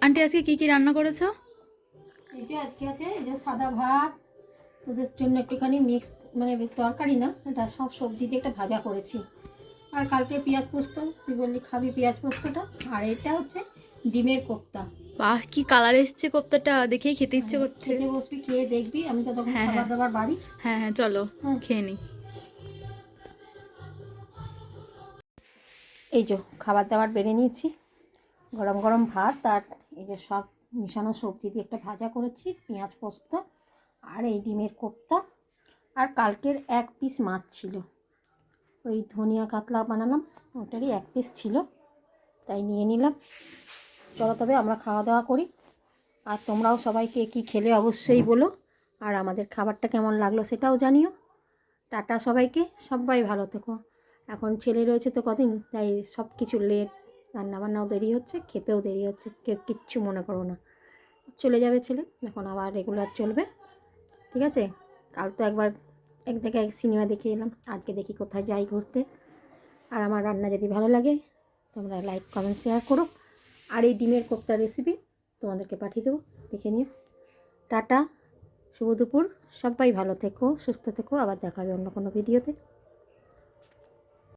Aunty আজকে কি কি রান্না করেছো? এই যে আজকে আছে এই যে সাদা ভাত, তোদের জন্য একটুখানি মিক্স মানে তরকারি না, এটা সব সবজি দিয়ে একটা ভাজা করেছি। আর কালকে পেঁয়াজ পোস্ত, তুই বললি খাবি পেঁয়াজ পোস্তটা। আর এটা হচ্ছে ডিমের কোপ্তা। বাহ, কি কালার এসছে কোপ্তাটা, দেখেই খেতে ইচ্ছে করছে। খেতে বসবি, খেয়ে দেখবি, আমি তো তখন হ্যাঁ খাবার হ্যাঁ দাবার বাড়ি। হ্যাঁ হ্যাঁ, চলো হ্যাঁ, খেয়ে নিই। এই যে খাবার দাবার বেড়ে নিয়েছি, গরম গরম ভাত আর এই যে সব মিশানো সবজি দিয়ে একটা ভাজা করেছি, পেঁয়াজ পোস্ত আর এই ডিমের কোপ্তা। আর কালকের এক পিস মাছ ছিল, ওই ধনিয়া কাতলা বানালাম, ওটারই এক পিস ছিল, তাই নিয়ে নিলাম। চলো তবে আমরা খাওয়া দাওয়া করি। আর তোমরাও সবাইকে কী খেলে অবশ্যই বলো, আর আমাদের খাবারটা কেমন লাগলো সেটাও জানিও। টাটা সবাইকে, সবাই ভালো থেকো। এখন ছেলে রয়েছে তো কদিন, তাই সব কিছু লেট, রান্নাবান্নাও দেরি হচ্ছে, খেতেও দেরি হচ্ছে, কিচ্ছু মনে করো না। চলে যাবে ছেলে, এখন আবার রেগুলার চলবে, ঠিক আছে? কাল তো একবার এক জায়গায় সিনেমা দেখে এলাম, আজকে দেখি কোথায় যাই ঘুরতে। আর আমার রান্না যদি ভালো লাগে তোমরা লাইক কমেন্ট শেয়ার করো। আর এই ডিমের কোপ্তার রেসিপি তোমাদেরকে পাঠিয়ে দেবো, দেখে নিও। টাটা, শুভ দুপুর, সবাই ভালো থেকো, সুস্থ থেকো, আবার দেখা হবে অন্য কোনো ভিডিওতে।